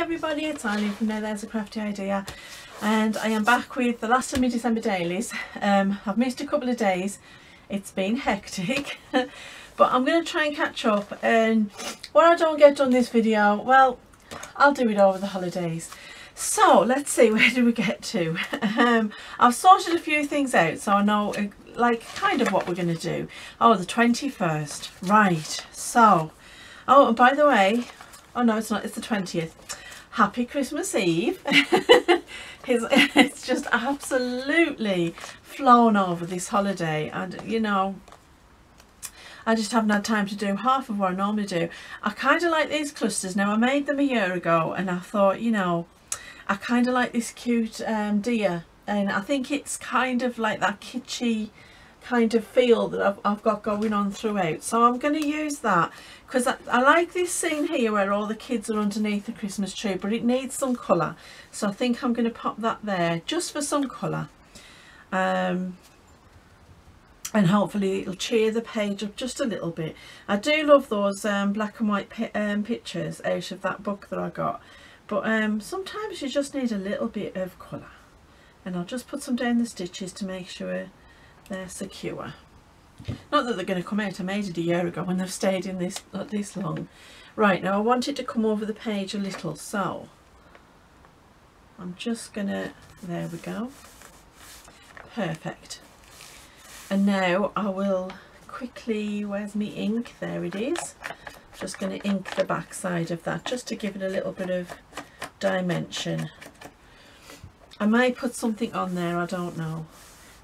everybody, it's Eileen from Now There's a Crafty Idea, and I am back with the last of my December dailies. I've missed a couple of days, it's been hectic, but I'm going to try and catch up, and when I don't get done this video, well, I'll do it over the holidays. So let's see, where do we get to? I've sorted a few things out, so I know like kind of what we're going to do. Oh, the 21st, right, so, oh, and by the way, oh no, it's not, it's the 20th. Happy Christmas Eve. It's just absolutely flown over this holiday, and you know, I just haven't had time to do half of what I normally do. I kind of like these clusters. Now, I made them a year ago and I thought, you know, I kind of like this cute deer, and I think it's kind of like that kitschy kind of feel that I've got going on throughout, so I'm going to use that because I like this scene here where all the kids are underneath the Christmas tree, but it needs some colour, so I think I'm going to pop that there just for some colour, and hopefully it'll cheer the page up just a little bit. I do love those black and white pictures out of that book that I got, but sometimes you just need a little bit of colour, and I'll just put some down the stitches to make sure they're secure. Not that they're going to come out. I made it a year ago and they've stayed in this not this long. Right, now I want it to come over the page a little, so I'm just gonna, there we go, perfect. And now I will quickly, where's my ink? There it is. Just going to ink the back side of that just to give it a little bit of dimension. I may put something on there, I don't know.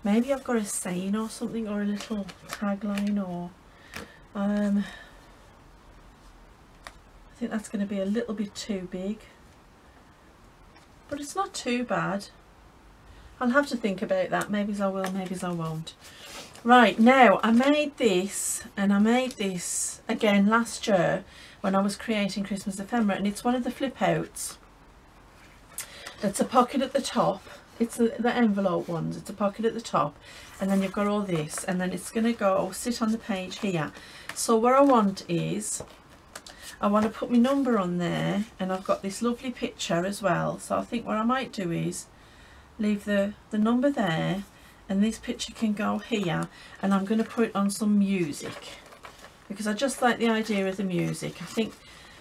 Maybe I've got a saying or something, or a little tagline, or I think that's going to be a little bit too big, but it's not too bad. I'll have to think about that. Maybe I will, maybe I won't. Right, now I made this, and I made this again last year when I was creating Christmas ephemera, and it's one of the flip outs. It's a pocket at the top. It's the envelope ones. It's a pocket at the top, and then you've got all this, and then it's going to go sit on the page here. So what I want is, I want to put my number on there, and I've got this lovely picture as well. So I think what I might do is leave the number there, and this picture can go here, and I'm going to put it on some music because I just like the idea of the music. I think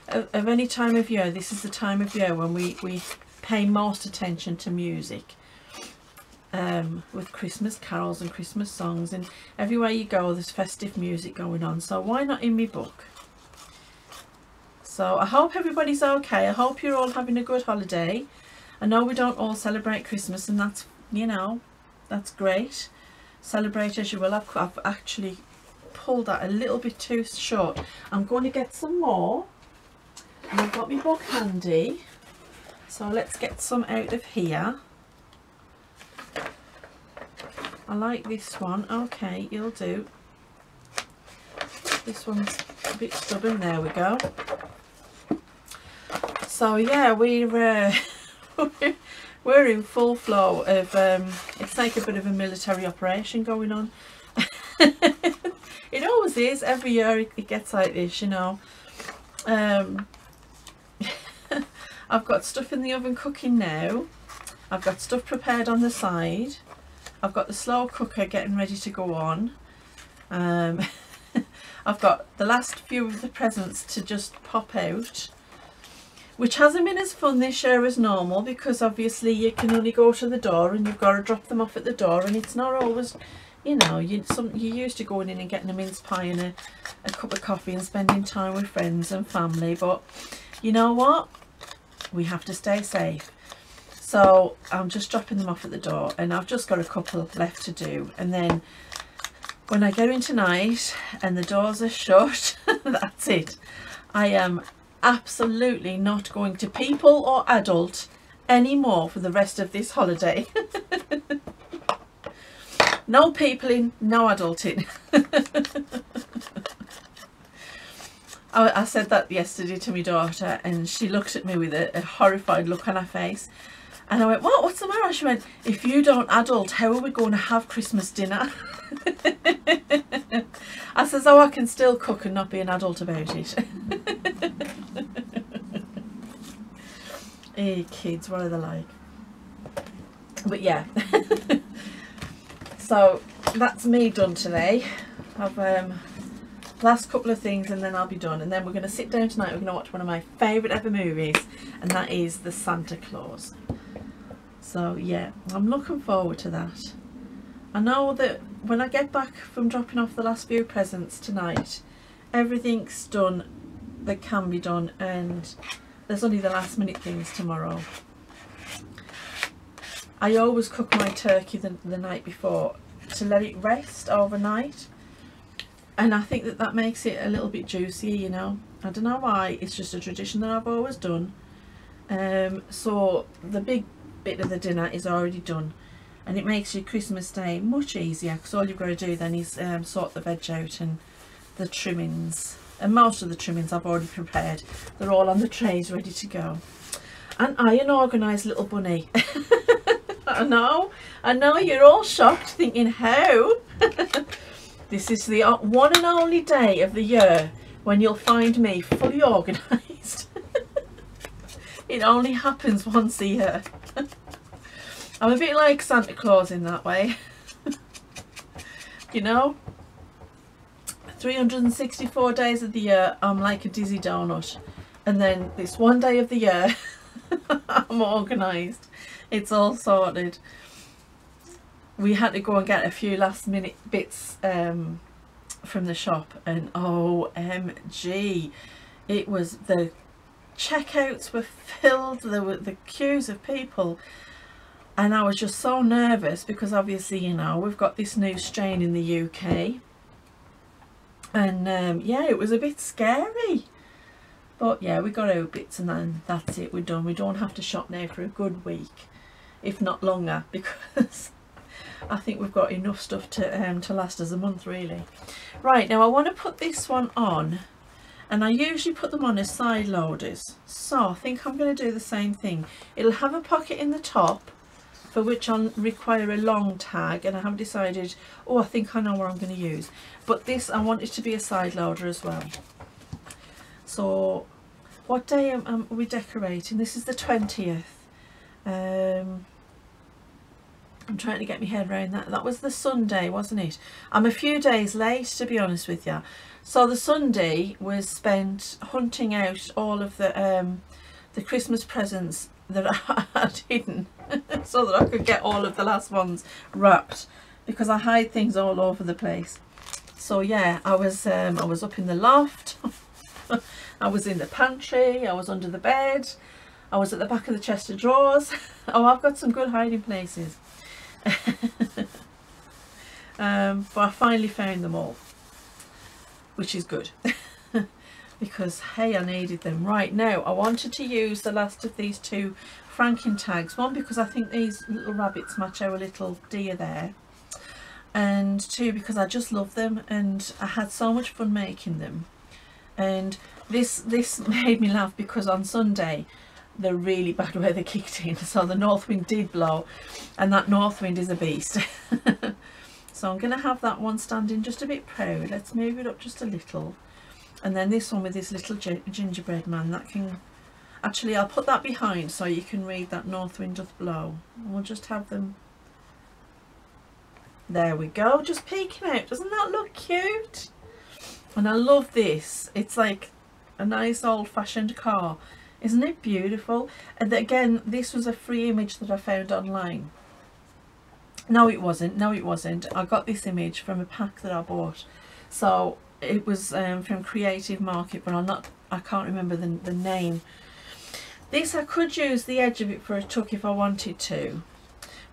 of any time of year, this is the time of year when we pay most attention to music. With Christmas carols and Christmas songs, and everywhere you go there's festive music going on, so why not in my book? So I hope everybody's okay. I hope you're all having a good holiday. I know we don't all celebrate Christmas, and that's, you know, that's great. Celebrate as you will. I've actually pulled that a little bit too short. I'm going to get some more, and I've got my book handy, so let's get some out of here. I like this one. Okay, you'll do. This one's a bit stubborn. There we go. So yeah, we're we're in full flow of it's like a bit of a military operation going on. It always is. Every year it gets like this, you know. I've got stuff in the oven cooking now. I've got stuff prepared on the side. I've got the slow cooker getting ready to go on. I've got the last few of the presents to just pop out, which hasn't been as fun this year as normal, because obviously you can only go to the door and you've got to drop them off at the door, and it's not always, you know, you're used to going in and getting a mince pie and a cup of coffee and spending time with friends and family, but you know what, we have to stay safe. So I'm just dropping them off at the door, and I've just got a couple left to do, and then when I go in tonight and the doors are shut, that's it. I am absolutely not going to people or adult anymore for the rest of this holiday. No peopling, no adulting. I said that yesterday to my daughter, and she looked at me with a horrified look on her face. And I went, what? What's the matter? She went, if you don't adult, how are we going to have Christmas dinner? I says, oh, I can still cook and not be an adult about it. Hey kids, what are they like? But yeah. So that's me done today. I've last couple of things and then I'll be done, and then we're going to sit down tonight. We're going to watch one of my favourite ever movies, and that is the Santa Claus. So yeah, I'm looking forward to that. I know that when I get back from dropping off the last few presents tonight, everything's done that can be done, and there's only the last minute things tomorrow. I always cook my turkey the night before to let it rest overnight, and I think that that makes it a little bit juicier, you know. I don't know why, it's just a tradition that I've always done. So the big bit of the dinner is already done, and it makes your Christmas day much easier, because all you've got to do then is sort the veg out and the trimmings. And most of the trimmings I've already prepared. They're all on the trays ready to go. And I an organised little bunny. I know you're all shocked thinking how. This is the one and only day of the year when you'll find me fully organised. It only happens once a year. I'm a bit like Santa Claus in that way. You know, 364 days of the year I'm like a dizzy donut, and then this one day of the year I'm organised. It's all sorted. We had to go and get a few last minute bits from the shop, and OMG, it was, the checkouts were filled, there were the queues of people, and I was just so nervous because obviously, you know, we've got this new strain in the UK, and yeah, it was a bit scary. But yeah, we got out bits and then that's it, we're done. We don't have to shop now for a good week, if not longer, because I think we've got enough stuff to last us a month really. Right, now I want to put this one on, and I usually put them on as side loaders, so I think I'm going to do the same thing. It'll have a pocket in the top for which I'll require a long tag, and I haven't decided, oh, I think I know what I'm going to use, but this I want it to be a side loader as well. So what day are we decorating? This is the 20th. I'm trying to get my head around that. That was the Sunday, wasn't it? I'm a few days late, to be honest with you. So the Sunday was spent hunting out all of the Christmas presents that I had hidden so that I could get all of the last ones wrapped, because I hide things all over the place. So yeah, I was up in the loft. I was in the pantry, I was under the bed, I was at the back of the chest of drawers. Oh, I've got some good hiding places. But I finally found them all, which is good. Because hey, I needed them. Right, now I wanted to use the last of these two franking tags. One, because I think these little rabbits match our little deer there, and two, because I just love them and I had so much fun making them. And this made me laugh because on Sunday the really bad weather kicked in, so the north wind did blow, and that north wind is a beast. So I'm going to have that one standing just a bit proud. Let's move it up just a little, and then this one with this little gingerbread man, that can actually, I'll put that behind so you can read that north wind doth blow, and we'll just have them, there we go, just peeking out. Doesn't that look cute? And I love this, it's like a nice old-fashioned car. Isn't it beautiful? And again, this was a free image that I found online. No it wasn't, I got this image from a pack that I bought. So it was from Creative Market, but I can't remember the name. This, I could use the edge of it for a tuck if I wanted to,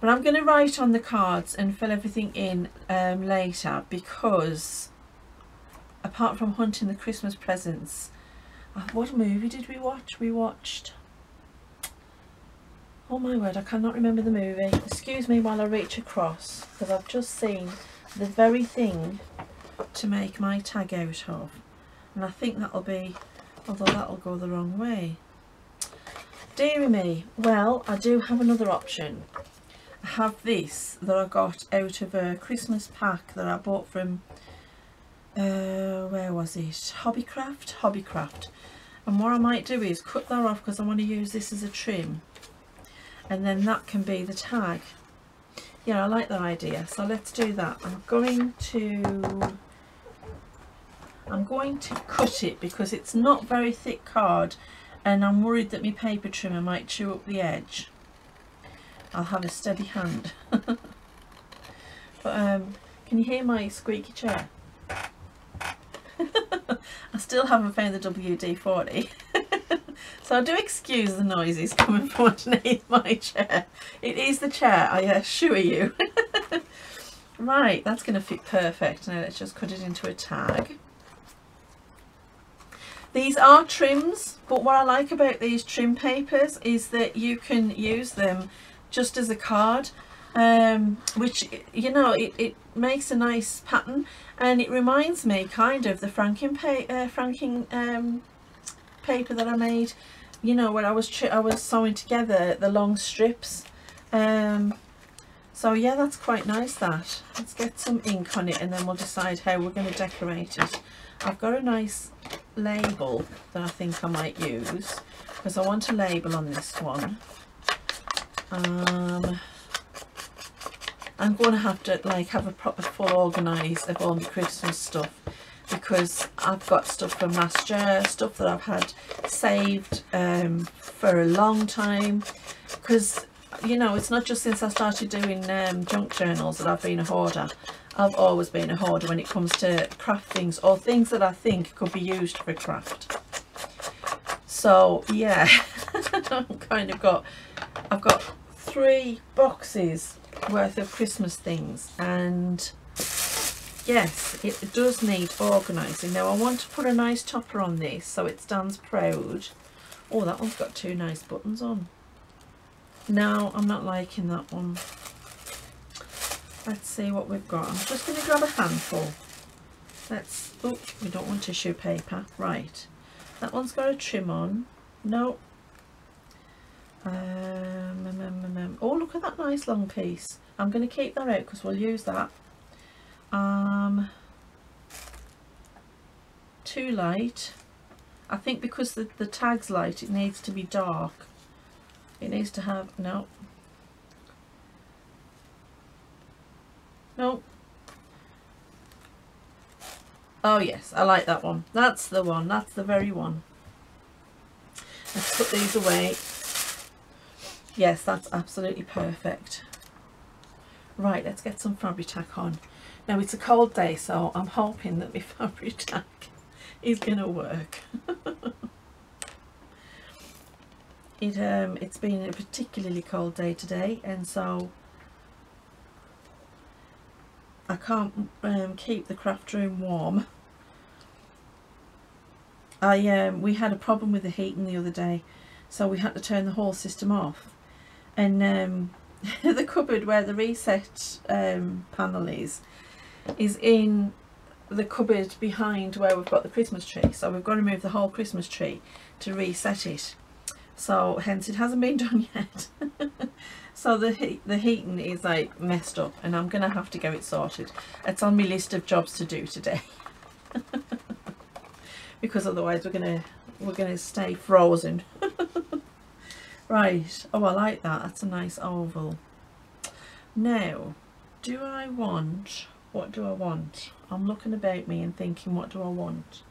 but I'm going to write on the cards and fill everything in later, because apart from hunting the Christmas presents, what movie did we watch? We watched, oh my word, I cannot remember the movie. Excuse me while I reach across, because I've just seen the very thing to make my tag out of, and I think that'll be, although that'll go the wrong way. Deary me. Well, I do have another option. I have this that I got out of a Christmas pack that I bought from where was it? Hobbycraft. And what I might do is cut that off because I want to use this as a trim, and then that can be the tag. Yeah, I like that idea, so let's do that. I'm going to cut it because it's not very thick card, and I'm worried that my paper trimmer might chew up the edge. I'll have a steady hand. But can you hear my squeaky chair? I still haven't found the WD-40. So do excuse the noises coming from underneath my chair. It is the chair, I assure you. Right, that's going to fit perfect. Now let's just cut it into a tag. These are trims, but what I like about these trim papers is that you can use them just as a card, which, you know, it makes a nice pattern, and it reminds me kind of the franking paper that I made, you know, when I was sewing together the long strips. So yeah, that's quite nice. That, let's get some ink on it and then we'll decide how we're going to decorate it. I've got a nice label that I think I might use because I want a label on this one. I'm going to have to like have a proper full organise of all my Christmas stuff, because I've got stuff from last year, stuff that I've had saved for a long time, because, you know, it's not just since I started doing junk journals that I've been a hoarder. I've always been a hoarder when it comes to craft things or things that I think could be used for craft. So yeah, I've got 3 boxes worth of Christmas things, and yes, it does need organising. Now I want to put a nice topper on this so it stands proud. Oh, that one's got 2 nice buttons on. No, I'm not liking that one. Let's see what we've got. I'm just going to grab a handful. Oh, we don't want tissue paper. Right, that one's got a trim on. No. Oh, look at that nice long piece. I'm going to keep that out because we'll use that. Too light. I think because the tag's light, it needs to be dark. It needs to have, no. Oh yes, I like that one. That's the one. That's the very one. Let's put these away. Yes, that's absolutely perfect. Right, let's get some fabric tack on. Now it's a cold day, so I'm hoping that my fabric tack is gonna work. It's been a particularly cold day today, and so I can't keep the craft room warm. We had a problem with the heating the other day, so we had to turn the whole system off, and the cupboard where the reset panel is in the cupboard behind where we've got the Christmas tree, so we've got to move the whole Christmas tree to reset it, so hence it hasn't been done yet. So the heating is like messed up, and I'm gonna have to get it sorted. It's on my list of jobs to do today. Because otherwise we're gonna stay frozen. Right, oh, I like that. That's a nice oval. Now, what do I want? I'm looking about me and thinking, what do I want?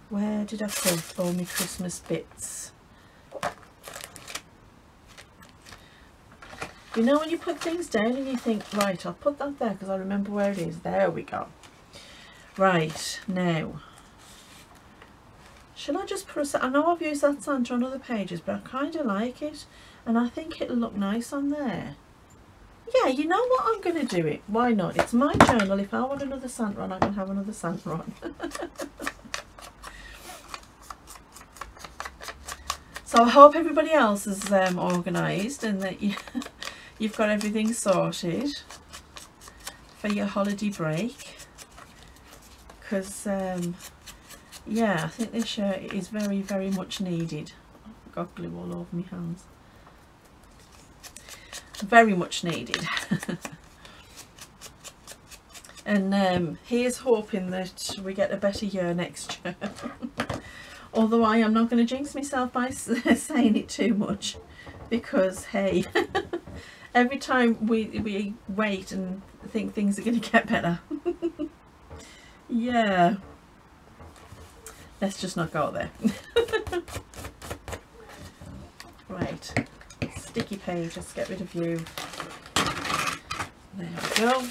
Where did I put all my Christmas bits? You know when you put things down and you think, right, I'll put that there because I remember where it is. There we go. Right, now, shall I just put I know I've used that Santa on other pages, but I kind of like it, and I think it'll look nice on there. Yeah, you know what, I'm going to do it. Why not? It's my journal. If I want another Santa on, I can have another Santa on. So I hope everybody else is organised, and that you've got everything sorted for your holiday break, because yeah, I think this shirt is very, very much needed. I've got glue all over my hands. Very much needed. And here's hoping that we get a better year next year. Although I am not going to jinx myself by saying it too much, because hey, every time we wait and think things are going to get better. Yeah, let's just not go there. Right, sticky page, let's get rid of you. There we go.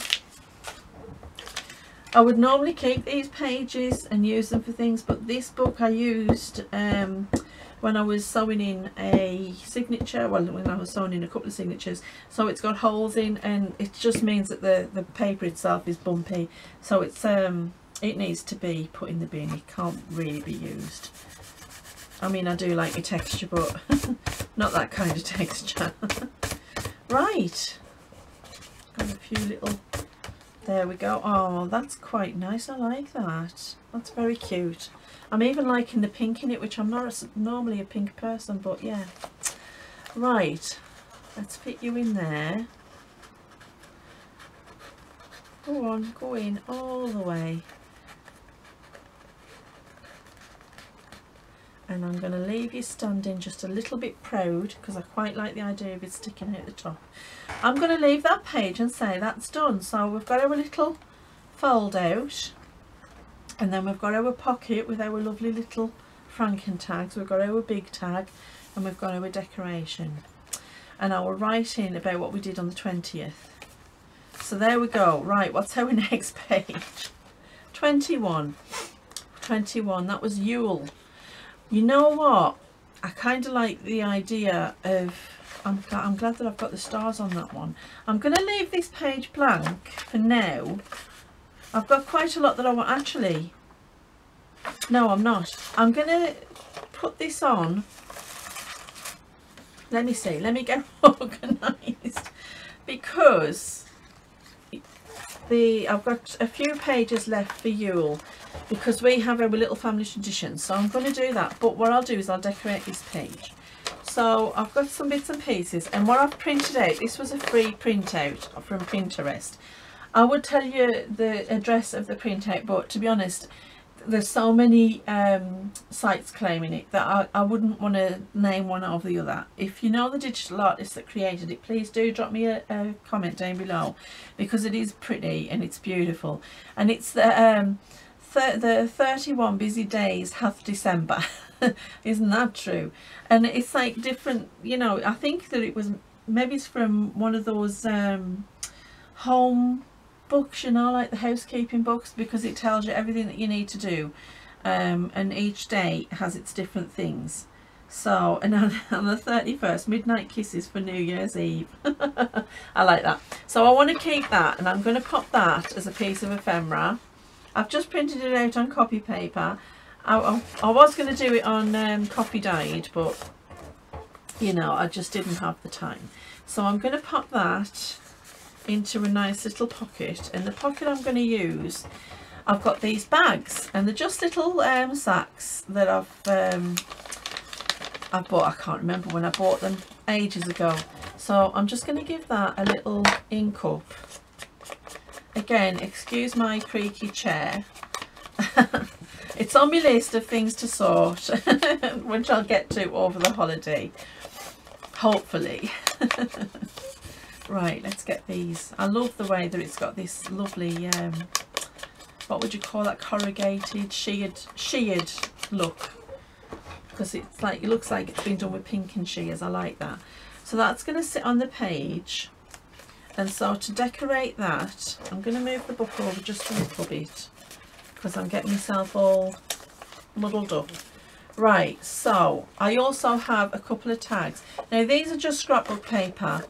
I would normally keep these pages and use them for things, but this book I used when I was sewing in a signature, well, when I was sewing in a couple of signatures, so it's got holes in, and it just means that the paper itself is bumpy, so it's it needs to be put in the bin. It can't really be used. I mean, I do like the texture, but not that kind of texture. Right, got a few little, there we go. Oh, that's quite nice. I like that. That's very cute. I'm even liking the pink in it, which I'm not normally a pink person, but yeah. Right, let's fit you in there. Go on, go in all the way. And I'm going to leave you standing just a little bit proud, because I quite like the idea of it sticking out the top. I'm going to leave that page and say that's done. So we've got our little fold out, and then we've got our pocket with our lovely little Franken tags. We've got our big tag, and we've got our decoration, and I will write in about what we did on the 20th. So there we go. Right, what's our next page? 21. 21, that was Yule. You know what, I kind of like the idea of, I'm glad that I've got the stars on that one. I'm going to leave this page blank for now. I've got quite a lot that I want, actually, no I'm not. I'm going to put this on, let me see, let me get organised, because I've got a few pages left for Yule, because we have our little family tradition, so I'm going to do that. But what I'll do is I'll decorate this page. So I've got some bits and pieces, and what I've printed out, this was a free printout from Pinterest. I would tell you the address of the printout, but to be honest, there's so many sites claiming it that I wouldn't want to name one over the other. If you know the digital artist that created it, please do drop me a comment down below, because it is pretty and it's beautiful. And it's the 31 busy days hath December. Isn't that true? And it's like different, you know, I think that it was, maybe it's from one of those home books, you know, like the housekeeping books, because it tells you everything that you need to do, and each day has its different things. So, and on the 31st, midnight kisses for New Year's Eve. I like that. So I want to keep that, and I'm going to pop that as a piece of ephemera. I've just printed it out on copy paper. I was going to do it on copy dyed, but you know, I just didn't have the time. So I'm going to pop that into a nice little pocket, and the pocket I'm going to use, I've got these bags, and they're just little sacks that I've bought. I can't remember when I bought them, ages ago. So I'm just going to give that a little ink up. Again, excuse my creaky chair. It's on my list of things to sort, which I'll get to over the holiday, hopefully. Right, let's get these. I love the way that it's got this lovely, what would you call that, corrugated, sheared look, because it's like, it looks like it's been done with pink and shears. I like that. So that's going to sit on the page, and so to decorate that, I'm going to move the book over just a little bit, because I'm getting myself all muddled up. Right, so I also have a couple of tags. Now these are just scrapbook paper.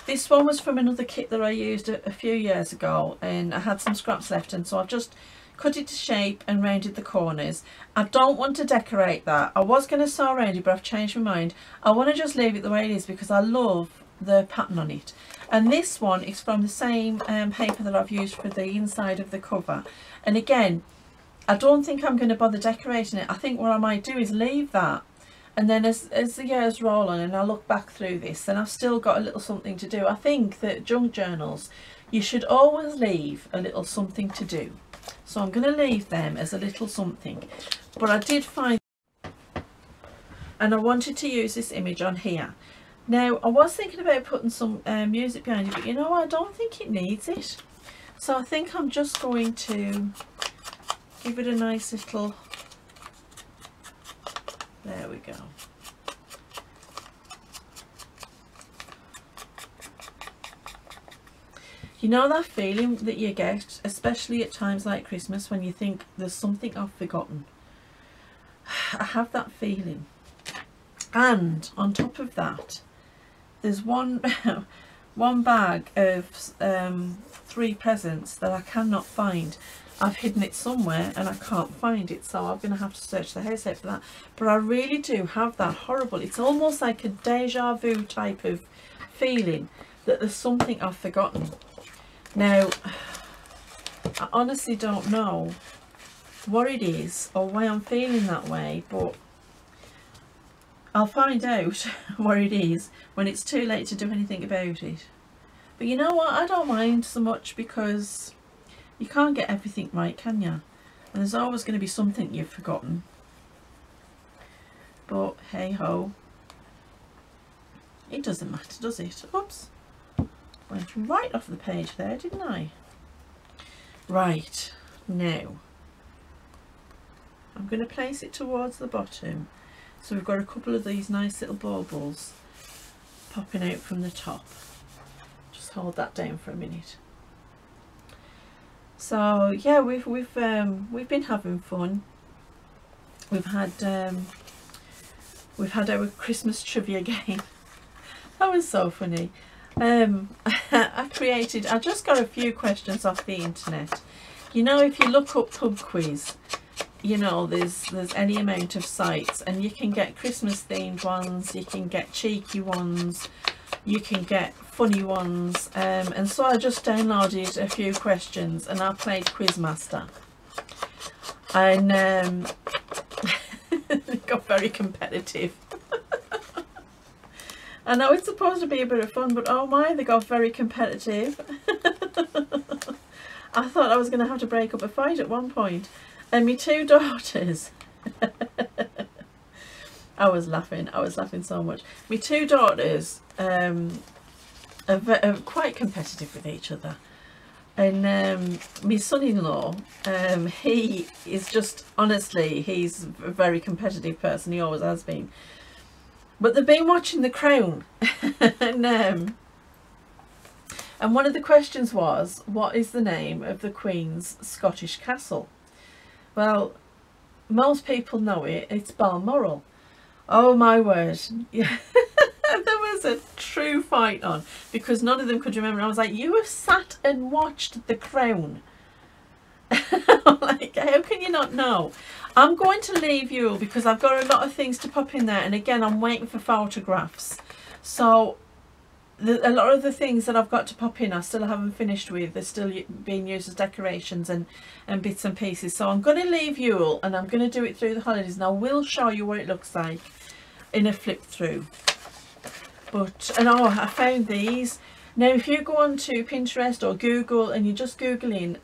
This one was from another kit that I used a few years ago, and I had some scraps left, and so I've just cut it to shape and rounded the corners. I don't want to decorate that. I was going to sew around it, but I've changed my mind. I want to just leave it the way it is, because I love the pattern on it. And this one is from the same paper that I've used for the inside of the cover. And again, I don't think I'm going to bother decorating it. I think what I might do is leave that, and then as the years roll on and I look back through this, then I've still got a little something to do. I think that junk journals you should always leave a little something to do. So I'm going to leave them as a little something. But I did find, and I wanted to use this image on here. Now, I was thinking about putting some music behind it, but you know, I don't think it needs it. So I think I'm just going to give it a nice little, there we go. You know that feeling that you get, especially at times like Christmas, when you think there's something I've forgotten? I have that feeling. And on top of that, there's one bag of 3 presents that I cannot find. I've hidden it somewhere and I can't find it, so I'm going to have to search the house out for that. But I really do have that horrible, it's almost like a deja vu type of feeling that there's something I've forgotten. Now, I honestly don't know what it is or why I'm feeling that way, but I'll find out what it is when it's too late to do anything about it. But you know what, I don't mind so much, because you can't get everything right, can you? And there's always going to be something you've forgotten. But hey ho, it doesn't matter, does it? Oops, went right off the page there, didn't I? Right, now I'm going to place it towards the bottom. So we've got a couple of these nice little baubles popping out from the top. Just hold that down for a minute. So yeah, we've been having fun. We've had our Christmas trivia game. That was so funny. I just got a few questions off the internet. You know, if you look up pub quiz, you know, there's any amount of sites, and you can get Christmas themed ones, you can get cheeky ones, you can get funny ones, and so I just downloaded a few questions and I played Quizmaster, and it got very competitive. I know it's supposed to be a bit of fun, but oh my, they got very competitive. I thought I was going to have to break up a fight at one point. And my 2 daughters, I was laughing so much. My 2 daughters are quite competitive with each other. And my son-in-law, he is just, honestly, he's a very competitive person, he always has been. But they've been watching The Crown. And one of the questions was, what is the name of the Queen's Scottish castle? Well, most people know it, it's Balmoral. Oh my word. Yeah. There was a true fight on, because none of them could remember. I was like, you have sat and watched The Crown. Like, how can you not know? I'm going to leave you, because I've got a lot of things to pop in there, and again, I'm waiting for photographs. So a lot of the things that I've got to pop in I still haven't finished with. They're still being used as decorations and bits and pieces. So I'm going to leave you, and I'm going to do it through the holidays, and I will show you what it looks like in a flip through. But, and oh, I found these. Now if you go on to Pinterest or Google and you just Google in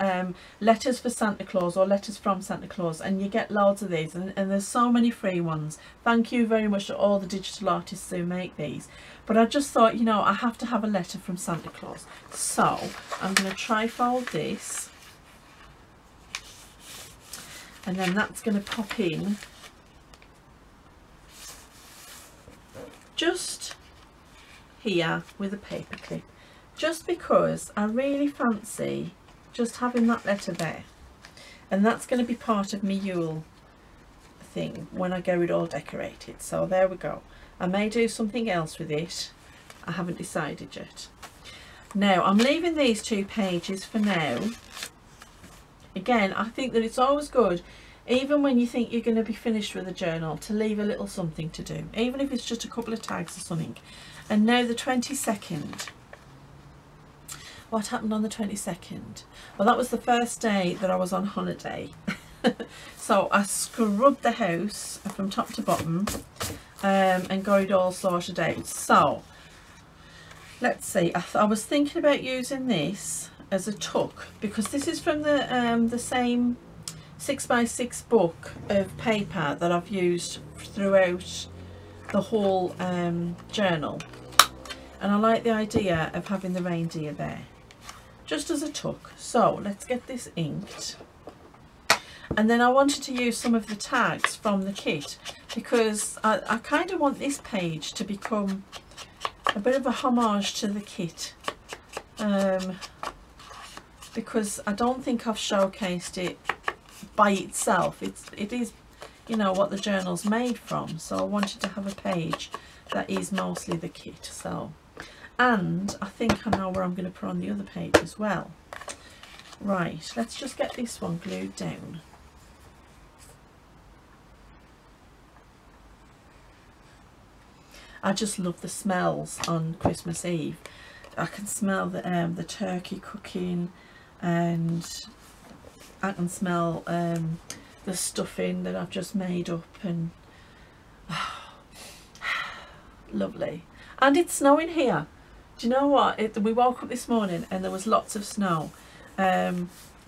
letters for Santa Claus or letters from Santa Claus, and you get loads of these, and there's so many free ones. Thank you very much to all the digital artists who make these. But I just thought, you know, I have to have a letter from Santa Claus. So I'm going to tri-fold this, and then that's going to pop in just here with a paper clip, just because I really fancy just having that letter there. And that's going to be part of my Yule thing when I get it all decorated. So there we go. I may do something else with it, I haven't decided yet. Now I'm leaving these 2 pages for now. Again, I think that it's always good, even when you think you're going to be finished with a journal, to leave a little something to do, even if it's just a couple of tags or something. And now the 22nd. What happened on the 22nd? Well, that was the first day that I was on holiday. So I scrubbed the house from top to bottom and got it all sorted out. So let's see, I was thinking about using this as a tuck, because this is from the same 6x6 book of paper that I've used throughout the whole journal, and I like the idea of having the reindeer there just as a tuck. So let's get this inked, and then I wanted to use some of the tags from the kit because I kind of want this page to become a bit of a homage to the kit, because I don't think I've showcased it by itself. It is, you know, what the journal's made from, so I wanted to have a page that is mostly the kit. So, and I think I know where I'm going to put on the other page as well. Right, let's just get this one glued down. I just love the smells on Christmas Eve. I can smell the turkey cooking, and I can smell the stuffing that I've just made up, and lovely. And it's snowing here. Do you know what? We woke up this morning and there was lots of snow,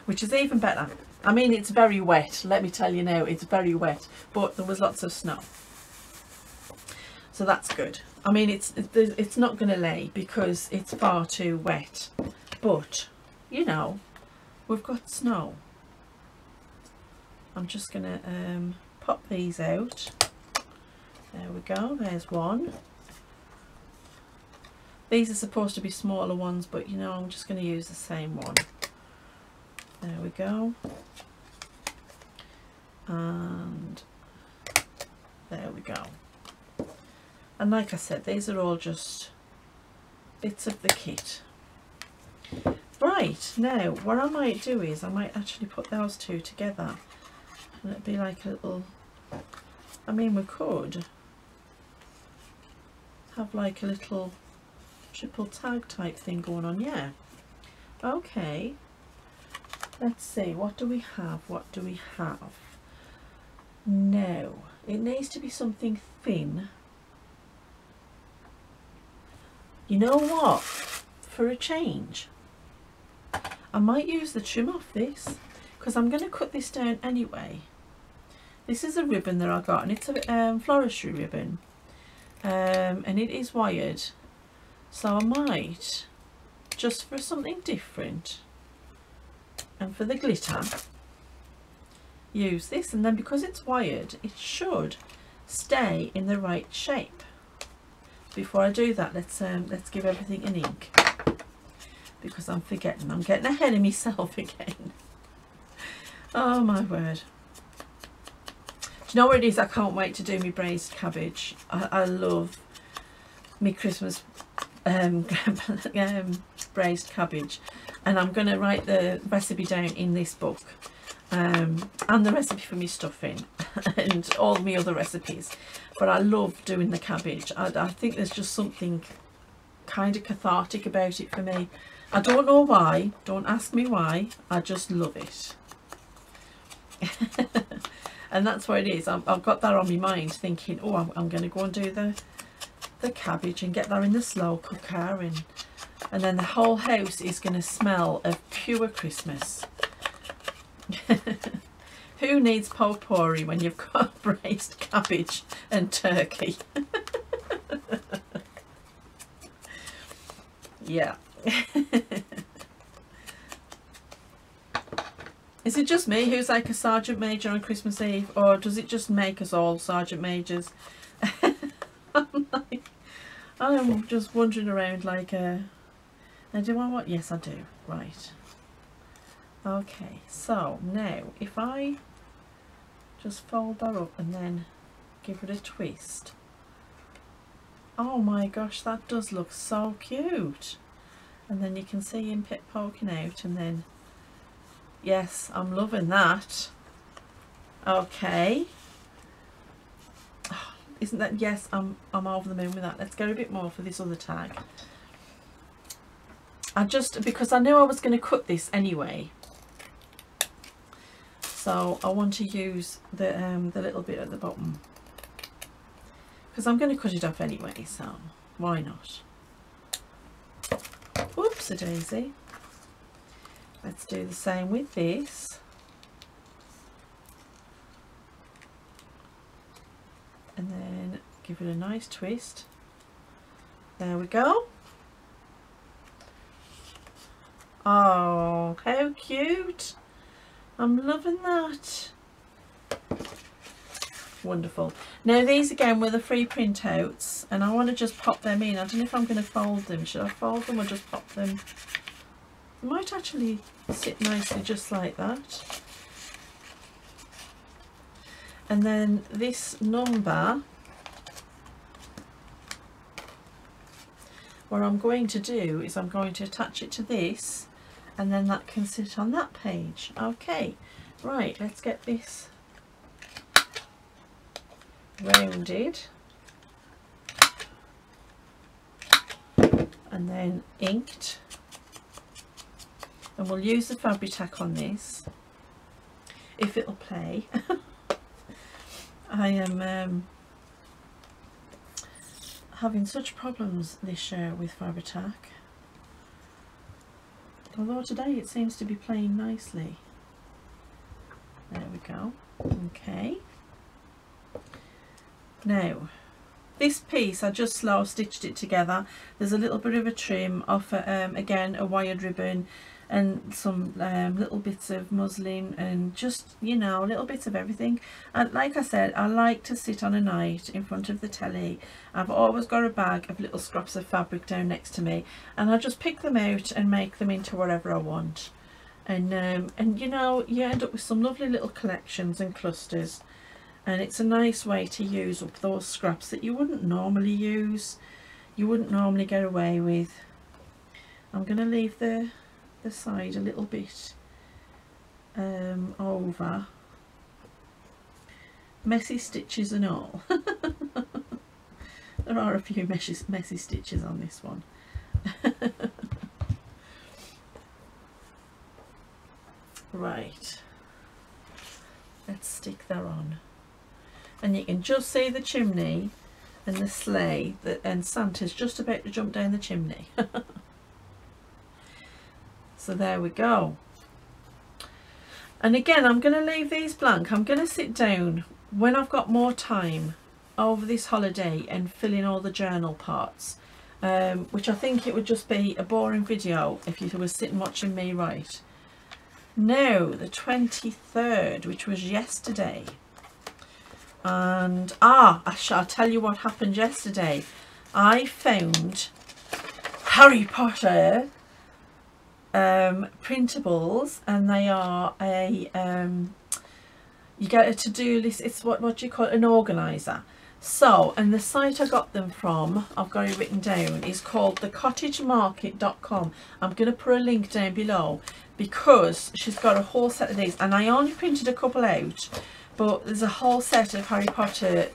which is even better. I mean, it's very wet, let me tell you now, it's very wet, but there was lots of snow. So that's good. I mean, it's not going to lay because it's far too wet, but you know, we've got snow. I'm just going to pop these out. There we go, there's one. These are supposed to be smaller ones, but you know, I'm just going to use the same one. There we go. And there we go. And like I said, these are all just bits of the kit. Right, now what I might do is I might actually put those two together, and it'd be like a little, I mean, we could have like a little triple tag type thing going on. Yeah, okay, let's see, what do we have, what do we have? No, it needs to be something thin. You know what, for a change I might use the trim off this, because I'm going to cut this down anyway. This is a ribbon that I got, and it's a floristry ribbon, and it is wired, so I might, just for something different and for the glitter, use this, and then because it's wired it should stay in the right shape. Before I do that, let's give everything an ink, because I'm forgetting, I'm getting ahead of myself again. Oh my word. Do you know what it is? I can't wait to do my braised cabbage. I love me Christmas braised cabbage, and I'm going to write the recipe down in this book, and the recipe for me stuffing and all my other recipes. But I love doing the cabbage. I think there's just something kind of cathartic about it for me. I don't know why, don't ask me why, I just love it. And that's what it is. I've got that on my mind, thinking, oh, I'm going to go and do the cabbage and get that in the slow cooker, and then the whole house is going to smell of pure Christmas. Who needs potpourri when you've got braised cabbage and turkey? Yeah. Is it just me who's like a sergeant major on Christmas Eve, or does it just make us all sergeant majors? I'm just wandering around like do I want? Yes, I do. Right. Okay, so now if I just fold that up and then give it a twist. Oh my gosh, that does look so cute. And then you can see him poking out, and then yes, I'm loving that. Okay. Oh, isn't that, yes, I'm over the moon with that. Let's go a bit more for this other tag. Because I knew I was going to cut this anyway, so I want to use the little bit at the bottom, because I'm going to cut it off anyway, so why not? Oops a daisy. let's do the same with this. And then give it a nice twist. There we go. Oh, how cute. I'm loving that. Wonderful. Now these again were the free printouts, and I want to just pop them in. I don't know if I'm going to fold them. Should I fold them or just pop them? They might actually sit nicely just like that. And then this number, what I'm going to do is I'm going to attach it to this, and then that can sit on that page. Okay, right, let's get this rounded and then inked, and we'll use the Fabri-Tac on this if it'll play. I am having such problems this year with Fabri-Tac, although today it seems to be playing nicely. There we go. Okay, now this piece I just slow stitched it together. There's a little bit of a trim off again a wired ribbon and some little bits of muslin, and just, you know, little bits of everything. And like I said, I like to sit on a night in front of the telly. I've always got a bag of little scraps of fabric down next to me, and I just pick them out and make them into whatever I want. And you know, you end up with some lovely little collections and clusters, and it's a nice way to use up those scraps that you wouldn't normally use, you wouldn't normally get away with. I'm going to leave the side a little bit over, messy stitches and all. There are a few messy stitches on this one. Right, let's stick that on, and you can just see the chimney and the sleigh and Santa's just about to jump down the chimney. So there we go. And again, I'm going to leave these blank. I'm going to sit down when I've got more time over this holiday and fill in all the journal parts, which I think it would just be a boring video if you were sitting watching me write. Now, the 23rd, which was yesterday, and I shall tell you what happened yesterday. I found Harry Potter printables, and they are a you get a to-do list. It's what do you call it, an organizer. So, and the site I got them from, I've got it written down, is called thecottagemarket.com. I'm going to put a link down below, because she's got a whole set of these, and I only printed a couple out, but there's a whole set of Harry Potter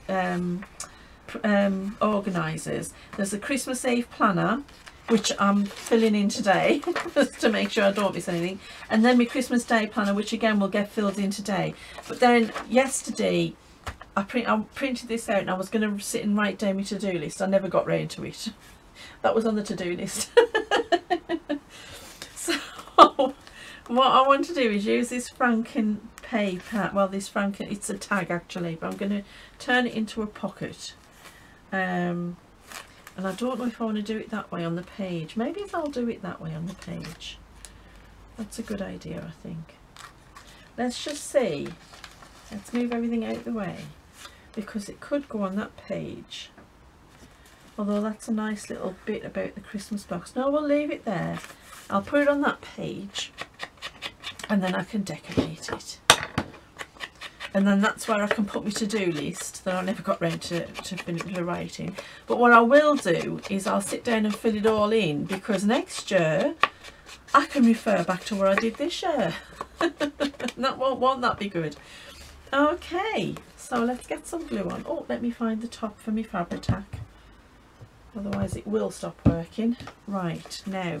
organisers. There's a Christmas Eve planner, which I'm filling in today just to make sure I don't miss anything, and then my Christmas Day planner, which again will get filled in today. But then yesterday I printed this out, and I was going to sit and write down my to-do list. I never got round to it. That was on the to-do list. So what I want to do is use this Franken paper, well, this Franken, it's a tag actually, but I'm going to turn it into a pocket, and I don't know if I want to do it that way on the page. Maybe I'll do it that way on the page. That's a good idea, I think. Let's just see. Let's move everything out of the way, because it could go on that page, although that's a nice little bit about the Christmas box. No, we'll leave it there. I'll put it on that page, and then I can decorate it, and then that's where I can put my to-do list that I never got round to writing. But what I will do is I'll sit down and fill it all in, because next year I can refer back to what I did this year. Won't that be good? Okay, so let's get some glue on. Oh, let me find the top for my Fabri-Tac, otherwise it will stop working. Right, now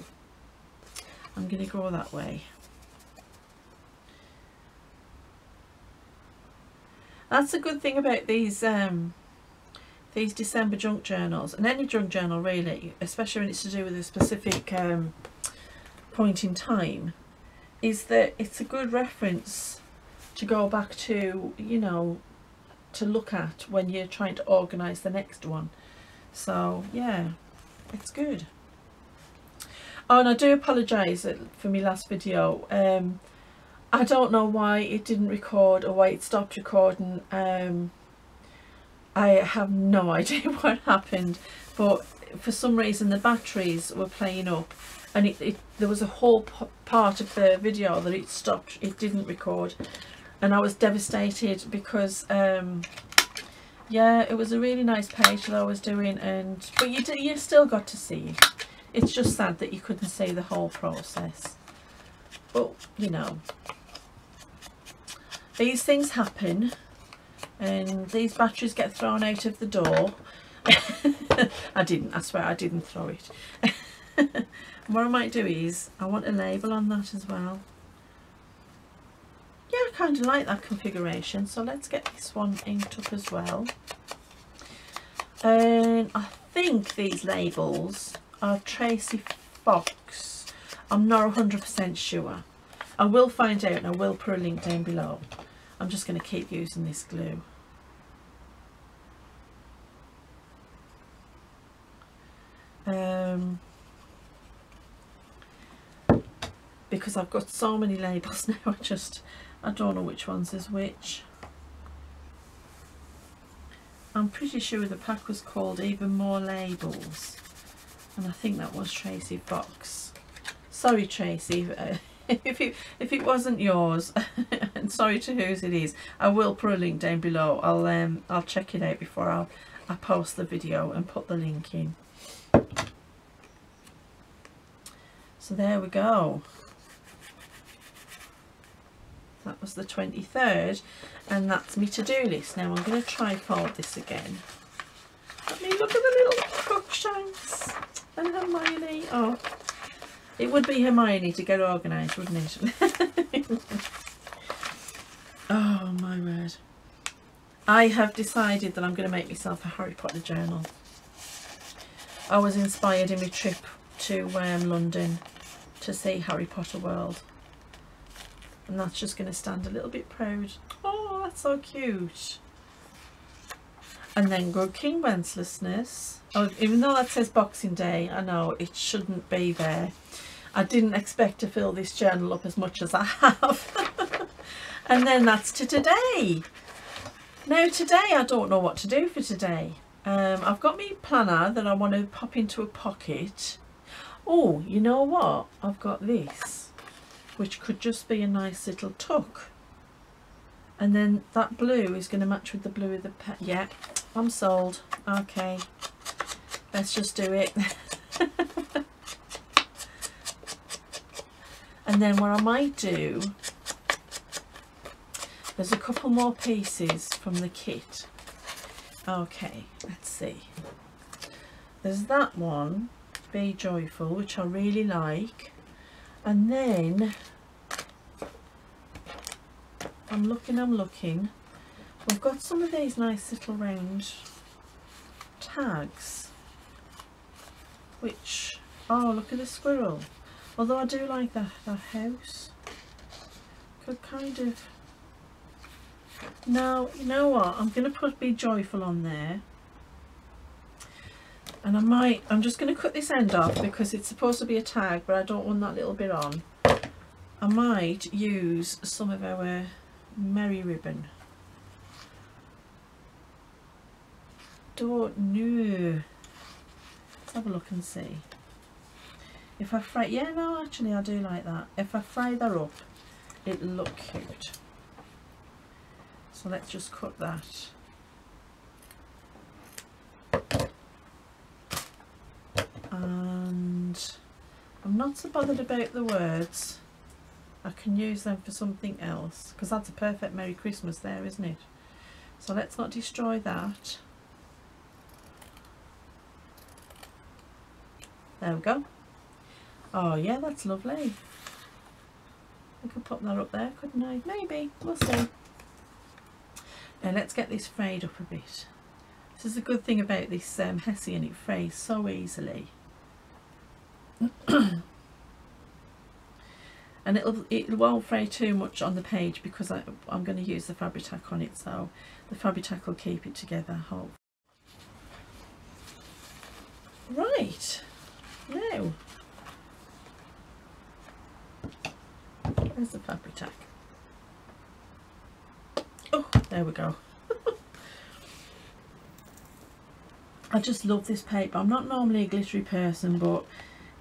I'm going to go that way. That's a good thing about these December junk journals, and any junk journal really, especially when it's to do with a specific point in time. is that it's a good reference to go back to, you know, to look at when you're trying to organise the next one. So yeah, it's good. Oh, and I do apologise for my last video. I don't know why it didn't record or why it stopped recording. I have no idea what happened, but for some reason the batteries were playing up, and there was a whole part of the video that it stopped, it didn't record, and I was devastated because yeah, it was a really nice page that I was doing, but you still got to see it. It's just sad that you couldn't see the whole process, but you know, these things happen, and these batteries get thrown out of the door. I swear I didn't throw it. What I might do is, I want a label on that as well. Yeah, I kind of like that configuration, so let's get this one inked up as well. And I think these labels are Tracy Fox. I'm not 100% sure. I will find out and I will put a link down below. I'm just going to keep using this glue. Because I've got so many labels now, I don't know which ones is which. I'm pretty sure the pack was called Even More Labels, and I think that was Tracy Fox. Sorry Tracy, if it wasn't yours, and sorry to whose it is. I will put a link down below. I'll check it out before I post the video and put the link in. So there we go. That was the 23rd, and that's my to-do list. Now I'm going to trifold this again. Let me look at the little Crookshanks and Hermione. Oh, it would be Hermione to get organised, wouldn't it? Oh my word. I have decided that I'm going to make myself a Harry Potter journal. I was inspired in my trip to London to see Harry Potter World. And that's just going to stand a little bit proud. Oh, that's so cute. And then Good King Wenceslas. Oh, even though that says Boxing Day, I know it shouldn't be there. I didn't expect to fill this journal up as much as I have. And then that's to today. Now today, I don't know what to do for today. I've got my planner that I want to pop into a pocket. Oh, you know what? I've got this, which could just be a nice little tuck, and then that blue is going to match with the blue of the pen. Yeah, I'm sold. Okay, let's just do it. And then what I might do, there's a couple more pieces from the kit. Okay, let's see. There's that one, Be Joyful, which I really like. And then I'm looking. We've got some of these nice little round tags, which, oh, look at the squirrel. Although I do like that house. Could kind of, no, you know what, I'm going to put Be Joyful on there. And I'm just going to cut this end off because it's supposed to be a tag, but I don't want that little bit on. I might use some of our merry ribbon. Don't know. Let's have a look and see. If I fry, yeah, no, actually I do like that. If I fry that up, it'll look cute. So let's just cut that. And I'm not so bothered about the words. I can use them for something else, because that's a perfect Merry Christmas there, isn't it? So let's not destroy that. There we go. Oh yeah, that's lovely. I could put that up there, couldn't I? Maybe, we'll see. Now let's get this frayed up a bit. This is a good thing about this Hessian, it frays so easily. and it won't fray too much on the page because I'm going to use the Fabri-Tac on it, so the Fabri-Tac will keep it together. Right, now there's the Fabri-Tac. Oh, there we go. I just love this paper. I'm not normally a glittery person, but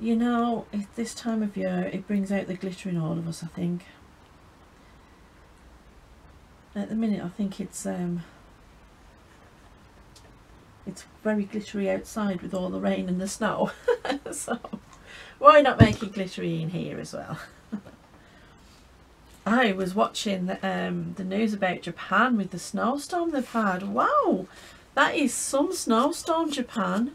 you know, at this time of year it brings out the glitter in all of us, I think. At the minute I think it's very glittery outside with all the rain and the snow. So why not make it glittery in here as well? I was watching the news about Japan with the snowstorm they've had. Wow, that is some snowstorm, Japan.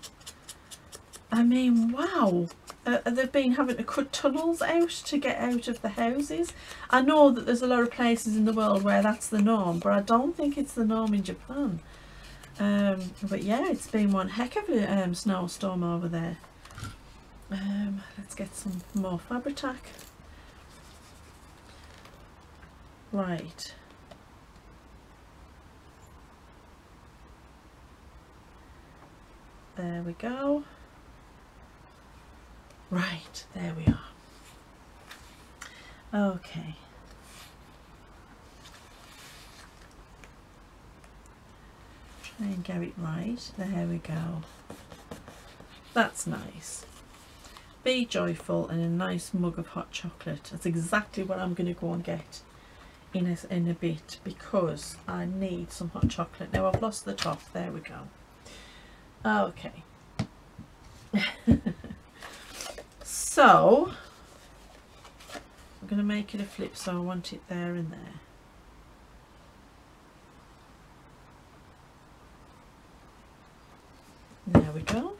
I mean, wow. They've been having to cut tunnels out to get out of the houses. I know that there's a lot of places in the world where that's the norm, but I don't think it's the norm in Japan. But yeah, it's been one heck of a snowstorm over there. Let's get some more Fabri-Tac. Right. There we go. Right, there we are. Okay. Try and get it right. There we go. That's nice. Be joyful and a nice mug of hot chocolate. That's exactly what I'm going to go and get in a bit, because I need some hot chocolate. Now I've lost the top. There we go. Okay. So I'm going to make it a flip, so I want it there and there. There we go.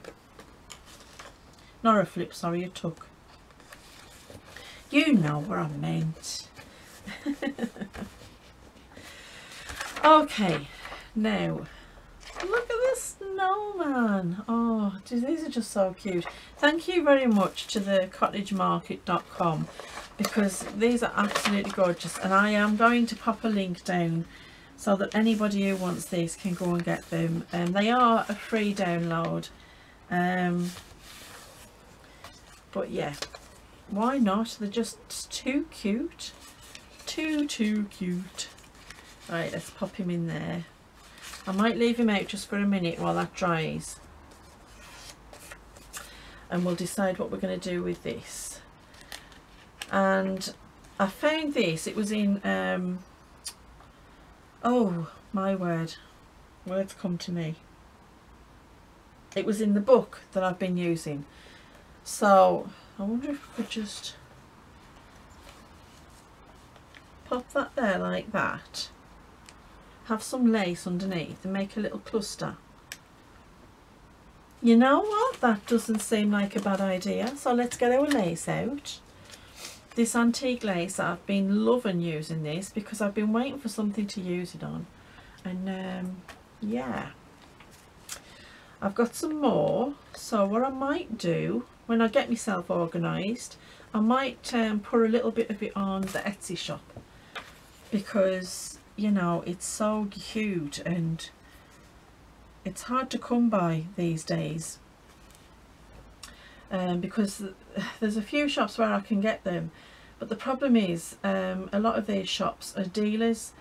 Not a flip, sorry, a tuck. You know what I meant. Okay, now look at this snowman. Oh, these are just so cute. Thank you very much to the cottagemarket.com, because these are absolutely gorgeous, and I am going to pop a link down so that anybody who wants these can go and get them. And they are a free download, but yeah, why not? They're just too cute. Too cute. Right, let's pop him in there. I might leave him out just for a minute while that dries, and we'll decide what we're going to do with this. And I found this, it was in oh my word, words come to me. It was in the book that I've been using, so I wonder if we could just pop that there like that, have some lace underneath and make a little cluster. You know what, that doesn't seem like a bad idea. So let's get our lace out. This antique lace, I've been loving using this because I've been waiting for something to use it on. And yeah, I've got some more. So what I might do when I get myself organised, I might put a little bit of it on the Etsy shop, because you know, it's so cute and it's hard to come by these days, because there's a few shops where I can get them, but the problem is a lot of these shops are dealers,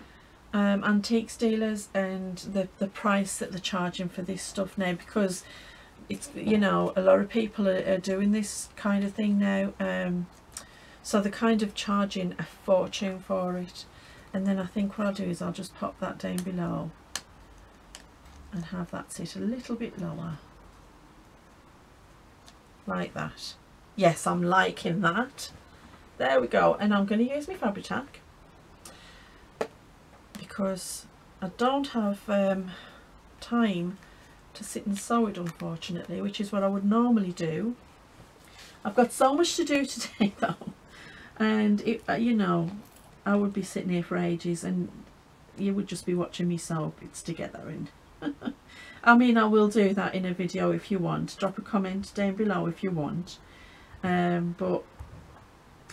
antiques dealers, and the price that they're charging for this stuff now, because it's, you know, a lot of people are doing this kind of thing now, so they're kind of charging a fortune for it. And then I think what I'll do is I'll just pop that down below and have that sit a little bit lower, like that. Yes, I'm liking that. There we go. And I'm going to use my Fabri-Tac because I don't have time to sit and sew it, unfortunately, which is what I would normally do. I've got so much to do today though, and it, you know, I would be sitting here for ages and you would just be watching me sew bits together. And I mean, I will do that in a video if you want. Drop a comment down below if you want, but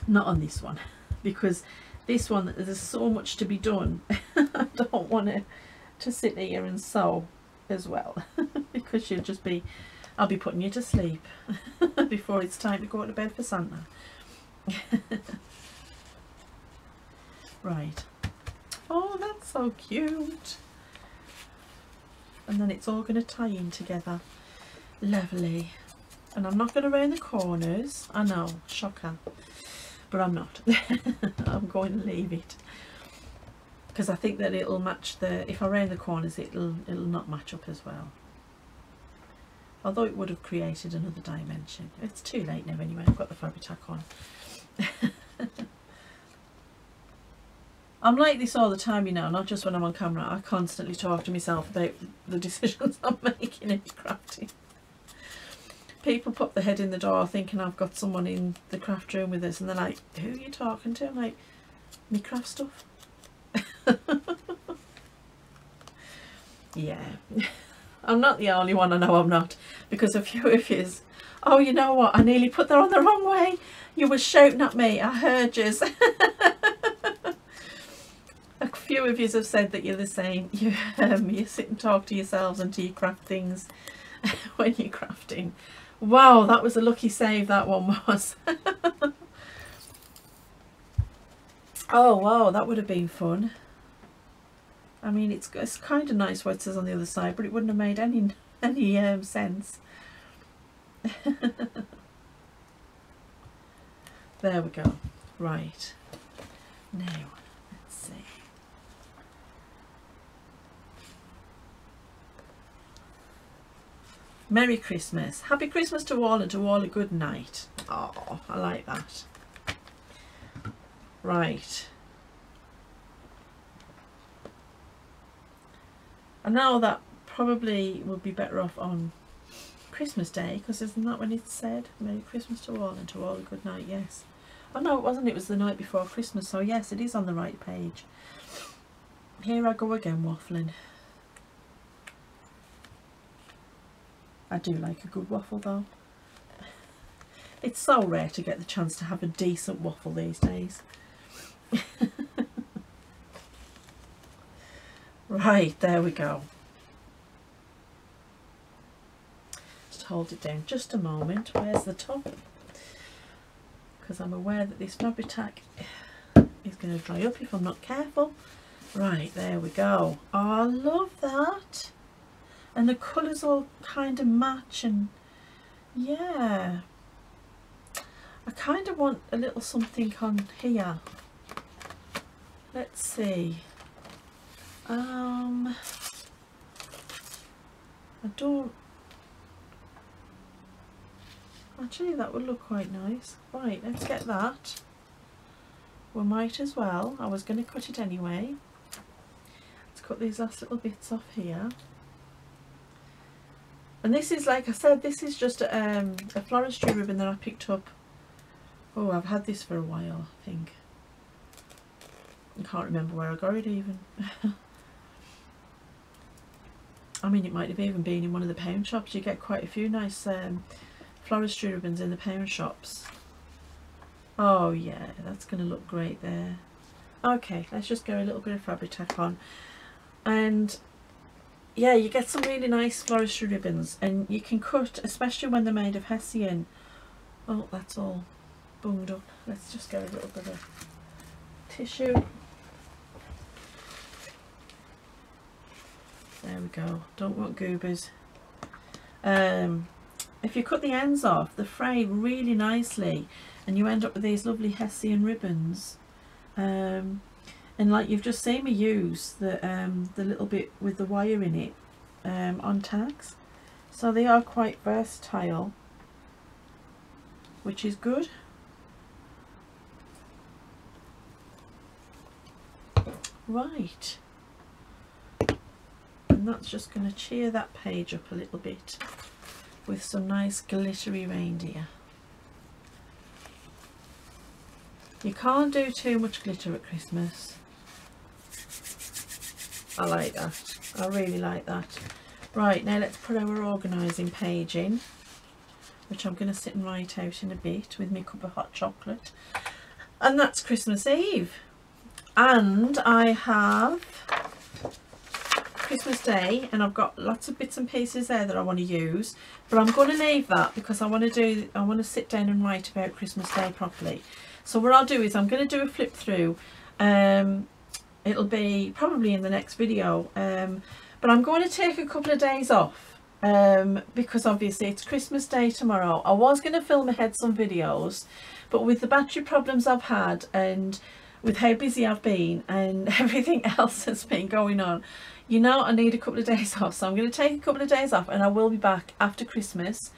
not on this one. because this one, there's so much to be done. I don't want to sit here and sew as well because I'll be putting you to sleep before it's time to go to bed for Santa. Right. Oh, that's so cute. And then it's all going to tie in together. Lovely. And I'm not going to round the corners. I know, shocker. But I'm not. I'm going to leave it. Because I think that it'll match if I round the corners, it'll not match up as well. Although it would have created another dimension. It's too late now anyway, I've got the fabric tack on. I'm like this all the time, you know, not just when I'm on camera. I constantly talk to myself about the decisions I'm making in crafting. People pop their head in the door thinking I've got someone in the craft room with us, and they're like, who are you talking to? I'm like, me craft stuff. Yeah. I'm not the only one, I know I'm not, because a few of yous, oh, you know what, I nearly put that on the wrong way. You were shouting at me, I heard yous. A few of yous have said that you're the same. You sit and talk to yourselves until you craft things when you're crafting. Wow, that was a lucky save, that one was. Oh wow, that would have been fun. I mean, it's kind of nice what it says on the other side, but it wouldn't have made any sense. There we go. Right. Now, let's see. Merry Christmas. Happy Christmas to all, and to all a good night. Oh, I like that. Right. I know that probably would be better off on Christmas Day, because isn't that when it's said? Merry Christmas to all, and to all a good night, yes. Oh no, it wasn't, it was the night before Christmas, so yes, it is on the right page. Here I go again waffling. I do like a good waffle though. It's so rare to get the chance to have a decent waffle these days. Right, there we go. Just hold it down just a moment. Where's the top? Because I'm aware that this fabric tack is going to dry up if I'm not careful. Right, there we go. Oh, I love that. And the colours all kind of match, and yeah. I kind of want a little something on here. Let's see. I don't, actually that would look quite nice. Right, let's get that. We might as well. I was going to cut it anyway. Let's cut these last little bits off here. And this is, like I said, this is just a floristry ribbon that I picked up. Oh, I've had this for a while, I think. I can't remember where I got it even. I mean, it might have even been in one of the pound shops. You get quite a few nice floristry ribbons in the pound shops. Oh yeah, that's going to look great there. Okay, let's just go a little bit of fabric tack on. And yeah, you get some really nice floristry ribbons, and you can cut, especially when they're made of hessian. Oh, that's all bunged up. Let's just get a little bit of tissue. There we go. Don't want goobers. If you cut the ends off, they fray really nicely, and you end up with these lovely hessian ribbons. And like you've just seen me use the little bit with the wire in it on tags, so they are quite versatile, which is good. Right, and that's just going to cheer that page up a little bit with some nice glittery reindeer. You can't do too much glitter at Christmas. I like that. I really like that. Right, now let's put our organising page in, which I'm going to sit and write out in a bit with my cup of hot chocolate. And that's Christmas Eve. And I have Christmas Day, and I've got lots of bits and pieces there that I want to use, but I'm going to leave that because I want to sit down and write about Christmas Day properly. So what I'll do is I'm going to do a flip through. It'll be probably in the next video, but I'm going to take a couple of days off because obviously it's Christmas Day tomorrow. I was going to film ahead some videos, but with the battery problems I've had and with how busy I've been and everything else that's been going on, you know, I need a couple of days off. So I'm going to take a couple of days off, and I will be back after Christmas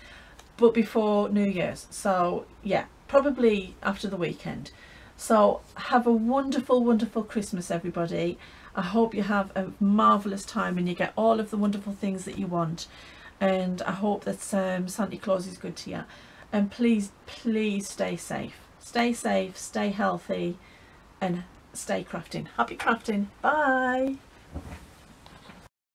but before New Year's. So yeah, probably after the weekend. So have a wonderful, wonderful Christmas, everybody. I hope you have a marvellous time and you get all of the wonderful things that you want, and I hope that Santa Claus is good to you. And please, please stay safe, stay healthy, and stay crafting. Happy crafting. Bye.